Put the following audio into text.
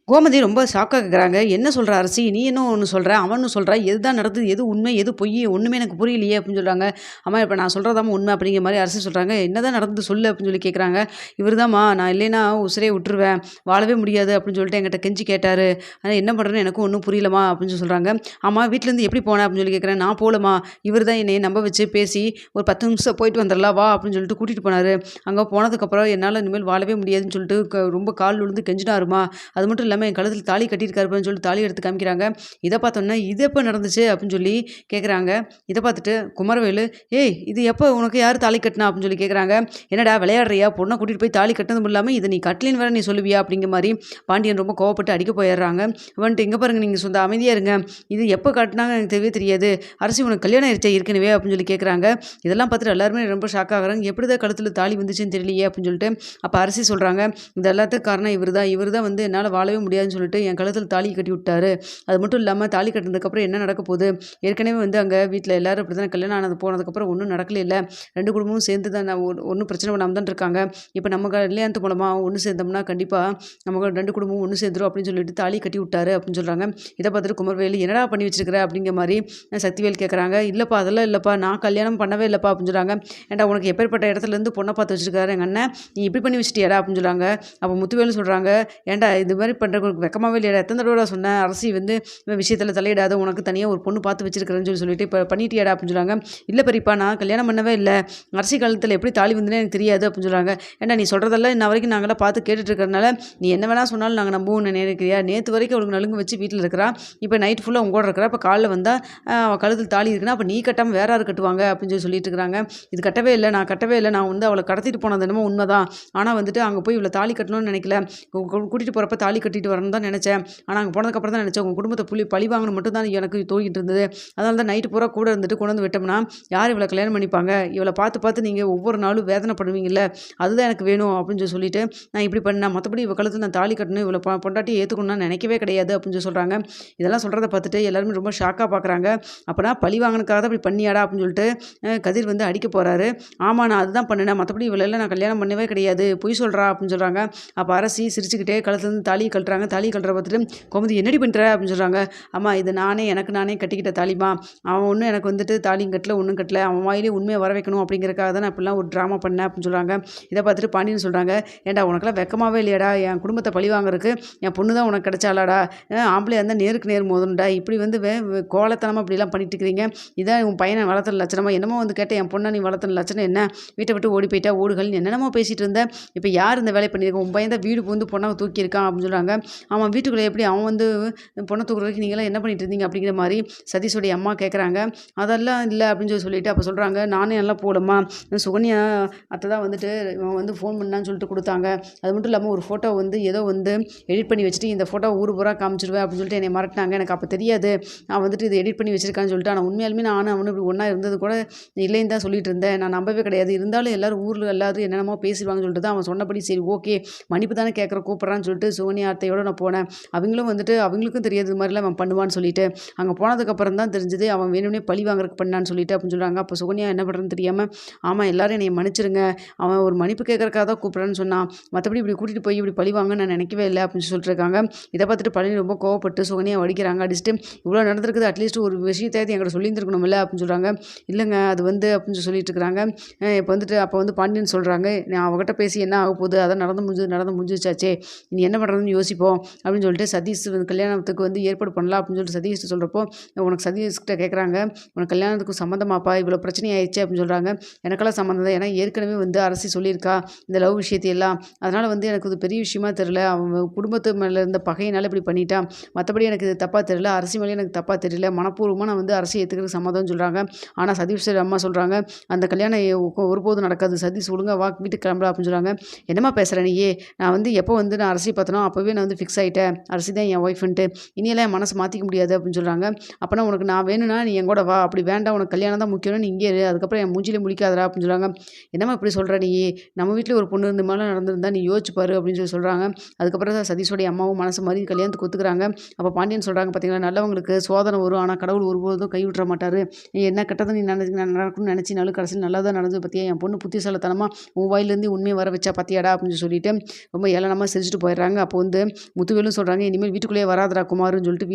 கோமதி ரொம்ப ஷாக்கா கேட்குறாங்க. "என்ன சொல்ற அரசி? நீ என்ன ஒண்ணு சொல்ற? அவன் ஒண்ணு சொல்றான். எதுதான் நடந்தது? எது உண்மை? எது பொய்? ஒண்ணுமே எனக்கு புரியலையே!" அப்படின்னு சொல்றாங்க. "அம்மா இப்ப நான் சொல்றதாம்மா உண்மை." அப்படிங்கிற மாரி அரசி சொல்றாங்க. "என்னதான் நடந்தது சொல்லு?" அப்படின்னு சொல்லி கேட்குறாங்க. "இவருதாம்மா நான் இல்லைன்னா உசிரையே விட்டுருவேன். வாழவே முடியாது." அப்படின்னு சொல்லிட்டு என்கிட்ட கெஞ்சி கேட்டாரு. ஆனா என்ன பண்றதுன்னு எனக்கும் ஒண்ணும் புரியலம்மா அப்படின்னு சொல்லி சொல்றாங்க. "ஆமா வீட்லேருந்து எப்படி போன?" அப்படின்னு சொல்லி கேட்குறேன். "நான் போலம்மா. இவரு தான் என்னைய நம்ப வச்சு பேசி ஒரு 10 நிமிஷம் போயிட்டு வந்துரலாம் வா அப்படின்னு சொல்லிட்டு கூட்டிட்டு போனாரு. அங்க போனதுக்கப்புறம் என்னால இனிமேல் வாழவே முடியாதுன்னு சொல்லிட்டு ரொம்ப கால் விழுந்து கெஞ்சினாருமா. அது மட்டும் இல்லாம என் கழுத்துல தாலி கட்டியிருக்காருப்பான்னு சொல்லிட்டு தாலி எடுத்து காமிக்கிறாங்க. இத பார்த்தோன்னே, "இது எப்ப நடந்துச்சு?" அப்படின்னு சொல்லி கேட்குறாங்க. இத பார்த்துட்டு குமரவேலு, "ஏய்! இது எப்ப உனக்கு யாரு தாலி கட்டுனா?" அப்படின்னு சொல்லி கேட்குறாங்க. "என்னடா விளையாடுறியா? பொண்ண கூட்டிட்டு போய் தாலி கட்டுனதும் இல்லாம, இத நீ கட்டலைன்னு வேற நீ சொல்லுவியா?" அப்படிங்கிற மாரி பாண்டியன் ரொம்ப கோவப்பட்டு அடிக்க போயிர்றாங்க. வந்துட்டு, "இங்க பாருங்க நீங்க அமைதியா இருங்க. இது எப்ப கட்டுனாங்கன்னு எனக்கு தெரியவே தெரியாது. அரசி உனக்கு கல்யாணம் ஆயிருச்சா ஏற்கனவே?" அப்படின்னு சொல்லி கேட்குறாங்க. இதெல்லாம் பார்த்துட்டு எல்லாருமே ரொம்ப ஷாக் ஆகுறாங்க. "எப்படிதான் கழுத்துல தாலி வந்துச்சுன்னு தெரியலையே!" அப்படின்னு சொல்லிட்டு, அப்ப அரசி சொல்றாங்க, "இது எல்லாத்துக்கும் காரணம் இவரு தான். இவரு தான் வந்து என்னால வாழவே முடியாதுன்னு சொல்லிட்டு என் கழுத்துல தாலி கட்டி விட்டாரு. அது மட்டும் இல்லாம தாலி கட்டினதுக்கப்புறம் என்ன நடக்க போகுது? ஏற்கனவே வந்து அங்க வீட்ல எல்லாரும் அப்படித்தானே கல்யாணம் ஆனது போனதுக்கப்புறம் ஒண்ணும் நடக்கலைல்ல. 2 குடும்பமும் சேர்ந்து தான் ஒண்ணும் பிரச்சனை பண்ணாம தான் இருக்காங்க. இப்ப நம்ம கல்யாணத்து மூலமா ஒண்ணு சேர்ந்தோம்னா, கண்டிப்பா நம்ம 2 குடும்பமும் ஒண்ணு சேர்ந்துரும் அப்படின்னு சொல்லிட்டு தாலி கட்டி விட்டாரு." அப்படின்னு சொல்றாங்க. இத பார்த்துட்டு குமரவேலு, "என்னடா பண்ணி வச்சிருக்கிற?" அப்படிங்கிற மாரி சக்திவேல் கேட்குறாங்க. "இல்லப்பா அதெல்லாம் இல்லப்பா. நான் கல்யாணம் பண்ணவே இல்லப்பா." அப்படின்னு சொல்றாங்க. "ஏன்டா உனக்கு எப்பேர்ப்பட்ட இடத்துலேருந்து பொண்ண பார்த்து வச்சிருக்காரு எங்க அண்ணன். நீ இப்படி பண்ணி வச்சுட்டியாடா?" அப்படின்னு சொல்றாங்க. அப்ப முத்துவேலு சொல்றாங்க, "ஏன்டா இது மாரி பண்றதுக்கு உனக்கு வெட்கமாவே இல்லையாடா? எத்தன தடவடா சொன்னேன், அரசி வந்து விஷயத்துல தலையிடாத. உனக்கு தனியா ஒரு பொண்ணு பார்த்து வச்சிருக்கிறேன்னு சொல்லிட்டு, இப்ப பண்ணிட்டியாடா?" அப்படின்னு சொல்றாங்க. "இல்ல பெரியப்பா, நான் கல்யாணம் பண்ணவே இல்ல. அரசி காலத்துல எப்படி தாலி வந்துன்னே எனக்கு தெரியாது." அப்படின்னு சொல்றாங்க. "ஏன்டா நீ சொல்றதெல்லாம் இன்ன வரைக்கும் நாங்கலாம் பார்த்து கேட்டுட்டு இருக்கிறனால, நீ என்ன வேணா சொன்னாலும் நாங்க நம்புவோம்னு நினைக்கிறியா? நேத்து வரைக்கும் அவளுக்கு நலுங்கு வச்சு வீட்ல இருக்கிறா. இப்ப நைட் ஃபுல்லா உங்க கூட இருக்கிறா. இப்ப காலைல வந்தா, அவ கழுத்துல தாலி இருக்குன்னா, அப்ப நீ கட்டாம வேற யாரு கட்டுவாங்க?" அப்படின்னு சொல்லிட்டு இருக்கிறாங்க. "இது கட்டவே இல்ல. நான் கட்டவே இல்ல. நான் வந்து அவள கடத்திட்டு போனது என்னமோ உண்மதான். ஆனா வந்துட்டு அங்க போய் இவள தாலி கட்டணும்னு நினைக்கல. கூட்டிட்டு போறப்ப தாலி கட்டிட்டு வரணும்னு தான் நினைச்சேன். ஆனா அங்க போனதுக்கப்புறம் தான் நினைச்சேன், உங்க குடும்பத்த பழி வாங்கணும் மட்டும் தான் எனக்கு தோணிட்டு இருந்தது. அதனால தான் நைட்டு பூரா கூட இருந்துட்டு கொண்டு வந்து விட்டோம்னா, யார் இவள கல்யாணம் பண்ணிப்பாங்க? இவள பார்த்து பார்த்து நீங்க ஒவ்வொரு நாளும் வேதனைப்படுவீங்கல்ல, அதுதான் எனக்கு வேணும்." அப்படின்னு சொல்லிட்டு நான் இப்படி பண்ணேன். மத்தபடி இவ கழுத்துல நான் தாலி கட்டணும், இவள பொண்டாட்டிய ஏத்துக்கணும்னு நான் நினைக்கவே கிடையாது அப்படின்னு சொல்றாங்க. இதெல்லாம் சொல்றத பார்த்துட்டு எல்லாருமே ரொம்ப ஷாக்கா பார்க்குறாங்க. "அப்பனா பழி வாங்கனதுக்காக தான் இப்படி பண்ணியாடா?" அப்படின்னு சொல்லிட்டு கதிர் வந்து அடிக்க போறாரு. "ஆமா நான் அதுதான் பண்ணுனேன். மத்தபடி இவளெல்லாம் நான் கல்யாணம் பண்ணவே கிடையாது. பொய் சொல்றா." அப்படின்னு சொல்றாங்க. அப்ப அரசி சிரிச்சுக்கிட்டே கழுத்துலேருந்து தாலிய கழட்டுறாங்க. தாலிய கழட்டுறத பார்த்துட்டு, "கோமதி என்னடி பண்ற?" அப்படின்னு சொல்றாங்க. "அம்மா இது நானே எனக்கு நானே கட்டிக்கிட்ட தாலிம்மா. அவன் ஒண்ணும் எனக்கு வந்துட்டு தாலியும் கட்டல, ஒண்ணும் கட்டல. அவன் வாயிலேயே உண்மைய வர வைக்கணும் அப்படிங்கிறதுக்காக தான் நான் இப்படிலாம் ஒரு ட்ராமா பண்ணேன்." அப்படின்னு சொல்றாங்க. இத பார்த்துட்டு பாண்டியன் சொல்றாங்க, "ஏன்டா உனக்கெல்லாம் வெட்கமாவே இல்லையாடா? என் குடும்பத்த பழி வாங்குறதுக்கு என் பொண்ணு தான் உனக்கு கிடைச்சாளாடா? ஆம்பளையா இருந்தா நேருக்கு நேர் மோதணும்டா. இப்படி வந்து கோலத்தனமா இப்படிலாம் பண்ணிட்டு இருக்கிறீங்க. இதான் உன் பையன வளர்த்துற லட்சணமா? என்னமோ வந்து கேட்ட என் பொண்ண நீ வளர்த்துன லட்சணம் என்ன? வீட்ட விட்டு ஓடி போயிட்டா, ஓடுகள்ன்னு என்னென்னமோ பேசிட்டு இருந்த. இப்ப யார் இந்த வேலைய பண்ணியிருக்கா? உன் பையன் தான் வீடு புகுந்து பொண்ண தூக்கியிருக்கான்." அப்படின்னு சொல்றாங்க. "அவன் வீட்டுக்குள்ள எப்படி அவன் வந்து பொண்ண தூக்குற வரைக்கும் நீங்கலாம் என்ன பண்ணிட்டு இருந்தீங்க?" அப்படிங்கிற மாரி சதீஷோடைய அம்மா கேட்குறாங்க. "அதெல்லாம் இல்ல." அப்படின்னு சொல்லிட்டு அப்ப சொல்றாங்க, "நானே எல்லாம் போலம்மா. சுகன்யா அத்தை தான் வந்துட்டு இவன் வந்து ஃபோன் பண்ணான்னு சொல்லிட்டு குடுத்தாங்க. அது மட்டும் இல்லாம ஒரு ஃபோட்டோ வந்து ஏதோ வந்து எடிட் பண்ணி வச்சுட்டு, இந்த ஃபோட்டோ ஊர் பூரா காமிச்சுருவேன் அப்படின்னு சொல்லிட்டு என்னைய மிரட்டுனாங்க. எனக்கு அப்ப தெரியாது. நான் வந்துட்டு இத எடிட் பண்ணி வச்சிருக்கான்னு சொல்லிட்டு. ஆனா உண்மையாலுமே நானும் அவனும் இப்படி ஒண்ணா இருந்தது கூட இல்லைன்னு தான் சொல்லிட்டு இருந்தேன். நான் நம்பவே கிடையாது. இருந்தாலும் எல்லாரும் ஊர்ல எல்லாரும் என்னென்னமோ பேசிருவாங்கன்னு சொல்லிட்டு தான் அவன் சொன்னபடி சரி ஓகே. மன்னிப்பு தானே கேட்குறேன் கூப்பிட்றான்னு சொல்லிட்டு சுகன்யா அத்தையோட நான் போனேன். அவங்களும் வந்துட்டு அவங்களுக்கும் தெரியாது இது மாதிரிலாம் அவன் பண்ணுவான்னு சொல்லிட்டு. அங்க போனதுக்கப்புறம் தான் தெரிஞ்சது அவன் வேணும்னே பழி வாங்குறதுக்கு பண்ணான்னு சொல்லிட்டு அப்படின்னு சொல்றாங்க. அப்ப சுகன்யா என்ன பண்றதுன்னு தெரியாம, ஆமா எல்லாரும் என்னைய மன்னிச்சிருங்க. அவன் ஒரு மன்னிப்பு கேட்கறதுக்காக தான் கூப்பிட்றேன்னு சொன்னான். மத்தபடி இப்படி கூட்டிட்டு போய் இப்படி பழி வாங்கன்னு நான் நினைக்கவே இல்ல அப்படின்னு சொல்லிட்டுருக்காங்க. இத பார்த்துட்டு பழனி ரொம்ப கோவப்பட்டு சுகன்யாவ அடிக்கிறாங்க. அடிச்சுட்டு, "இவ்வளோ நடந்திருக்குது அட்லீஸ்ட் ஒரு விஷயத்தையாவது என்கிட்ட சொல்லியிருந்திருக்கணும்ல" அப்படின்னு சொல்றாங்க. "இல்லங்க அது வந்து" அப்படின்னு சொல்லிட்டு இருக்கிறாங்க. இப்ப வந்துட்டு அப்ப வந்து பாண்டியன் சொல்றாங்க, "நான் அவகிட்ட பேசி என்ன ஆகப்போகுது? அதான் நடந்து முடிஞ்சிருச்சாச்சே. இனி என்ன பண்றதுன்னு யோசிப்போம்." அப்படின்னு சொல்லிட்டு சதீஷ் வந்து கல்யாணத்துக்கு வந்து ஏற்பாடு பண்ணலாம் அப்படின்னு சொல்லிட்டு சதீஷ்ட்ட சொல்றப்போ, உனக்கு சதீஷ்கிட்ட கேட்குறாங்க, "உனக்கு கல்யாணத்துக்கு சம்மந்தமாப்பா? இவ்வளோ பிரச்சனை ஆயிடுச்சு" அப்படின்னு சொல்றாங்க. "எனக்கெல்லாம் சம்மந்தம் தான். ஏன்னா ஏற்கனவே வந்து அரசி சொல்லியிருக்கா, இந்த லவ் விஷயத்தையெல்லாம். அதனால வந்து எனக்கு இது பெரிய விஷயமா தெரியல. அவன் குடும்பத்து மேல இருந்த பகையினால இப்படி பண்ணிட்டான். மத்தபடி எனக்கு இது தப்பா தெரியல. அரசி மேலயும் எனக்கு தப்பா தெரியல. மனப்பூர்வமா நான் வந்து அரசிய ஏத்துக்கிறதுக்கு சம்மதம்னு சொல்றாங்க." ஆனா சதீஷ் அம்மா சொல்றாங்க, "அந்த கல்யாணம் ஒருபோதும் நடக்காது. சதீஷ் ஒழுங்கா வா வீட்டுக்கு கிளம்புடா" அப்படின்னு சொல்றாங்க. "என்னம்மா பேசுற நீயி? நான் வந்து எப்போ வந்து நான் அரசிய பார்த்தனோ, அப்பவே நான் வந்து ஃபிக்ஸ் ஆயிட்டேன். அரசி தான் என் ஒய்ஃப்ன்ட்டு. இனியெல்லாம் என் மனச மாத்திக்க முடியாது" அப்படின்னு சொல்றாங்க. "அப்பன்னா உனக்கு நான் வேணும்னா நீ என் கூட வா. அப்படி வேண்டாம் உனக்கு கல்யாணம் தான் முக்கியம்னா நீ இங்கேயே இரு. அதுக்கப்புறம் என் மூஞ்சிலே முழிக்காதடா" அப்படின்னு சொல்றாங்க. "என்னம்மா இப்படி சொல்ற நீயி? நம்ம வீட்ல ஒரு பொண்ணு இந்த மாரிலாம் நடந்திருந்தா நீ யோசிச்சு பாரு" அப்படின்னு சொல்றாங்க. அதுக்கப்புறம் தான் சதீஷோடைய அம்மாவும் மனசு மாறி கல்யாணத்துக்கு ஒத்துக்கிறாங்க. அப்ப பாண்டியன் சொல்றாங்க, "பார்த்தீங்களா நல்லவங்களுக்கு சோதனை வரும். ஆனா கடவுள் ஒருபோதும் கைவிட்ற மாட்டாரு. நீ என்ன கெட்டத நீ நடக்கும்னு நினைச்சினாலும் கடைசில நல்லது தான் நடந்தது பார்த்தியா? என் பொண்ணு புத்திசாலித்தனமா உன் வாயிலேருந்து உண்மைய வர வச்சா பார்த்தியாடா?" அப்படின்னு சொல்லிட்டு ரொம்ப ஏளனமா சிரிச்சுட்டு போயிடுறாங்க. அப்போ வந்து முத்துவேலும் சொல்கிறாங்க, இனிமேல் வீட்டுக்குள்ளேயே வராதடா குமாருன்னு சொல்லிட்டு